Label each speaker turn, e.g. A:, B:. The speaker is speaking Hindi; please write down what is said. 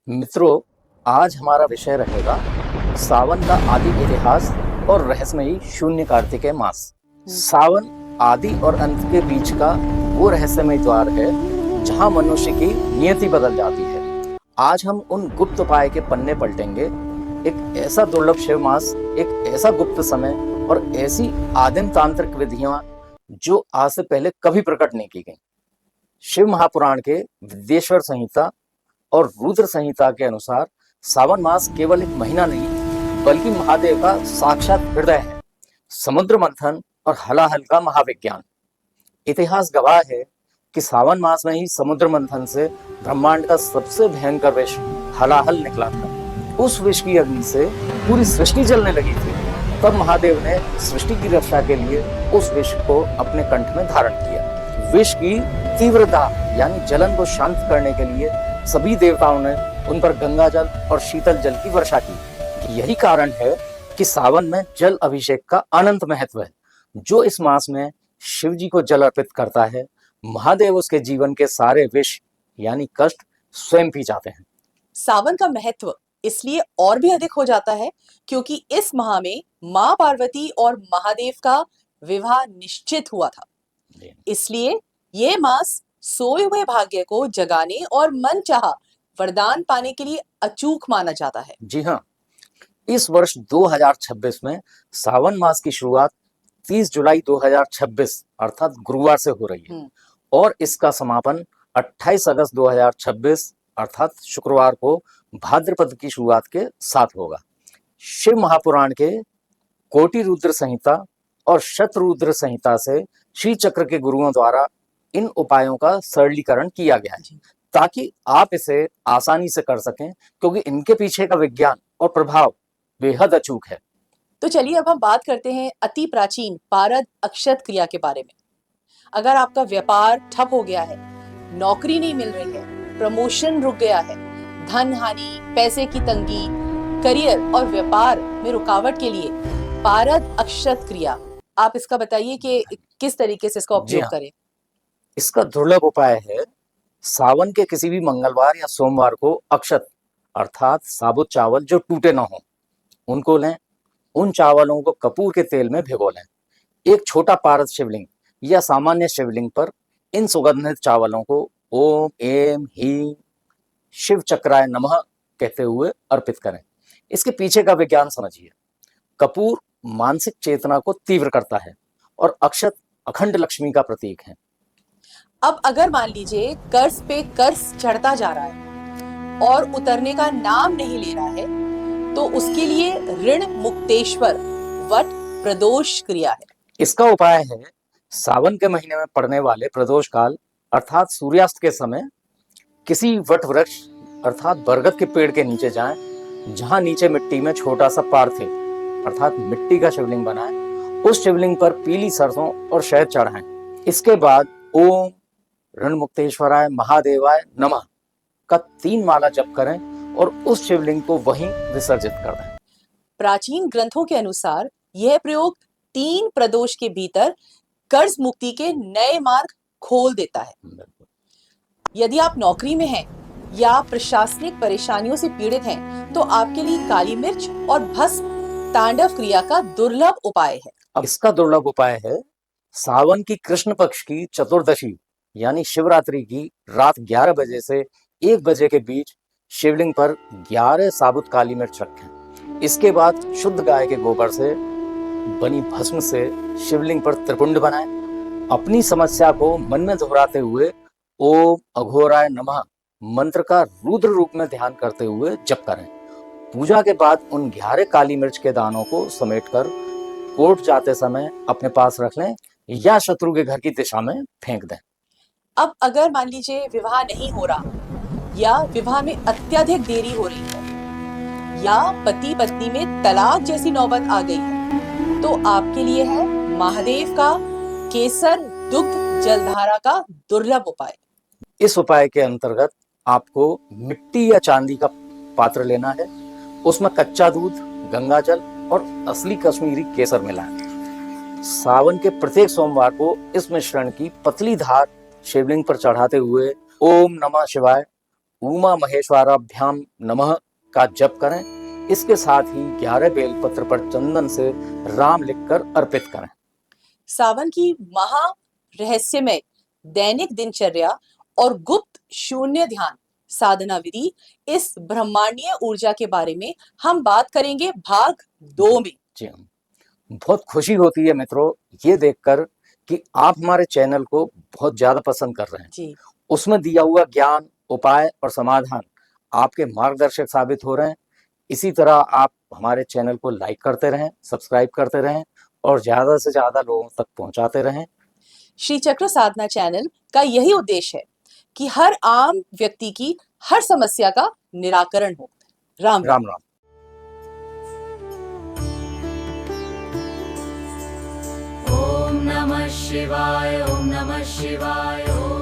A: मित्रों, आज हमारा विषय रहेगा सावन का आदि इतिहास और रहस्यमयी शून्य कार्तिकेय मास। सावन आदि और अंत के बीच का वो रहस्यमय द्वार है जहां मनुष्य की नियति बदल जाती है। आज हम उन गुप्त उपाय के पन्ने पलटेंगे। एक ऐसा दुर्लभ शिव मास, एक ऐसा गुप्त समय और ऐसी आदिम तांत्रिक विधियां जो आज से पहले कभी प्रकट नहीं की गई। शिव महापुराण के विद्येश्वर संहिता और रुद्र संहिता के अनुसार सावन मास केवल एक महीना नहीं बल्कि महादेव का साक्षात हृदय है, समुद्र मंथन और हलाहल का महाविज्ञान। इतिहास गवाह है कि सावन मास में ही समुद्र मंथन से ब्रह्मांड का सबसे भयंकर विष हलाहल निकला था। उस विष की अग्नि से पूरी सृष्टि जलने लगी थी। तब महादेव ने सृष्टि की रक्षा के लिए उस विष को अपने कंठ में धारण किया। विष की तीव्रता यानी जलन को शांत करने के लिए सभी देवताओं ने उन पर गंगा जल और शीतल जल की वर्षा की। यही कारण है कि सावन में जल अभिषेक का अनंत महत्व है। जो इस मास में शिव जी को जल अर्पित करता है, महादेव उसके जीवन के सारे विष यानी कष्ट स्वयं पी जाते हैं।
B: सावन का महत्व इसलिए और भी अधिक हो जाता है क्योंकि इस माह में मां पार्वती और महादेव का विवाह निश्चित हुआ था। इसलिए ये मास सोए हुए भाग्य को जगाने और मनचाहा वरदान पाने के लिए अचूक माना जाता है।
A: जी हाँ, इस वर्ष 2026 में सावन मास की शुरुआत 30 जुलाई 2026 अर्थात गुरुवार से हो रही है और इसका समापन 28 अगस्त 2026 अर्थात शुक्रवार को भाद्रपद की शुरुआत के साथ होगा। शिव महापुराण के कोटि रुद्र संहिता और शतरुद्र संहिता से श्री चक्र के गुरुओं द्वारा इन उपायों का सरलीकरण किया गया है ताकि आप इसे आसानी से कर सकें, क्योंकि इनके पीछे का विज्ञान और प्रभाव बेहद अचूक है।
B: तो चलिए अब हम बात करते हैं अति प्राचीन पारद अक्षत क्रिया के बारे में। अगर आपका व्यापार ठप हो गया है, नौकरी नहीं मिल रही है, प्रमोशन रुक गया है, धन हानि, पैसे की तंगी, करियर और व्यापार में रुकावट के लिए पारद अक्षत क्रिया, आप इसका बताइए कि किस तरीके से इसका उपयोग करें।
A: इसका दुर्लभ उपाय है सावन के किसी भी मंगलवार या सोमवार को अक्षत अर्थात साबुत चावल जो टूटे ना हो उनको लें। उन चावलों को कपूर के तेल में भिगो लें। एक छोटा पारद शिवलिंग या सामान्य शिवलिंग पर इन सुगंधित चावलों को ओम एम हीम शिव चक्राय नमः कहते हुए अर्पित करें। इसके पीछे का विज्ञान समझिए। कपूर मानसिक चेतना को तीव्र करता है और अक्षत अखंड लक्ष्मी का प्रतीक है।
B: अब अगर मान लीजिए कर्ज पे कर्ज चढ़ता जा रहा है और उतरने का नाम नहीं ले रहा है, तो उसके लिए ऋण मुक्तेश्वर वट प्रदोष क्रिया है।
A: इसका उपाय है सावन के महीने में पड़ने वाले प्रदोष काल अर्थात सूर्यास्त के समय किसी वट वृक्ष अर्थात बरगद के पेड़ के नीचे जाएं, जहां नीचे मिट्टी में छोटा सा पार्थिव अर्थात मिट्टी का शिवलिंग बनाएं। उस शिवलिंग पर पीली सरसों और शहद चढ़ाएं। इसके बाद ओम ऋण मुक्तेश्वराय महादेवाय नमः का 3 माला जप करें और उस शिवलिंग को वहीं विसर्जित कर दें।
B: प्राचीन ग्रंथों के अनुसार यह प्रयोग 3 प्रदोष के भीतर कर्ज मुक्ति के नए मार्ग खोल देता है। यदि आप नौकरी में हैं या प्रशासनिक परेशानियों से पीड़ित हैं, तो आपके लिए काली मिर्च और भस्म तांडव क्रिया का दुर्लभ उपाय है।
A: अब इसका दुर्लभ उपाय है सावन की कृष्ण पक्ष की चतुर्दशी यानी शिवरात्रि की रात 11 बजे से 1 बजे के बीच शिवलिंग पर 11 साबुत काली मिर्च रखें। इसके बाद शुद्ध गाय के गोबर से बनी भस्म से शिवलिंग पर त्रिपुंड बनाएं। अपनी समस्या को मन में दोहराते हुए ओम अघोराय नमः मंत्र का रुद्र रूप में ध्यान करते हुए जप करें। पूजा के बाद उन 11 काली मिर्च के दानों को समेटकर कोर्ट जाते समय अपने पास रख लें या शत्रु के घर की दिशा में फेंक दें।
B: अब अगर मान लीजिए विवाह नहीं हो रहा या विवाह में अत्यधिक देरी हो रही है या पति पत्नी में तलाक जैसी नौबत आ गई है, तो आपके लिए है महादेव का केसर दुग्ध जलधारा का दुर्लभ उपाय।
A: इस उपाय के अंतर्गत आपको मिट्टी या चांदी का पात्र लेना है। उसमें कच्चा दूध, गंगा जल और असली कश्मीरी केसर मिलाएं। सावन के प्रत्येक सोमवार को इस मिश्रण की पतली धार शिवलिंग पर चढ़ाते हुए ओम नमः शिवाय, उमा महेश्वराभ्याम नमः का जप करें। इसके साथ ही 11 बेलपत्र पर चंदन से राम लिखकर अर्पित करें।
B: सावन की महा रहस्यमय दैनिक दिनचर्या और गुप्त शून्य ध्यान साधना विधि, इस ब्रह्मांडीय ऊर्जा के बारे में हम बात करेंगे भाग 2 में।
A: जी हाँ। बहुत खुशी होती है मित्रों ये देखकर कि आप हमारे चैनल को बहुत ज्यादा पसंद कर रहे हैं।
B: जी,
A: उसमें दिया हुआ ज्ञान, उपाय और समाधान आपके मार्गदर्शक साबित हो रहे हैं। इसी तरह आप हमारे चैनल को लाइक करते रहें, सब्सक्राइब करते रहें और ज्यादा से ज्यादा लोगों तक पहुंचाते रहें।
B: श्री चक्र साधना चैनल का यही उद्देश्य है कि हर आम व्यक्ति की हर समस्या का निराकरण हो। राम राम।
A: राम राम।
C: ॐ नमः शिवाय ॐ नमः शिवाय ॐ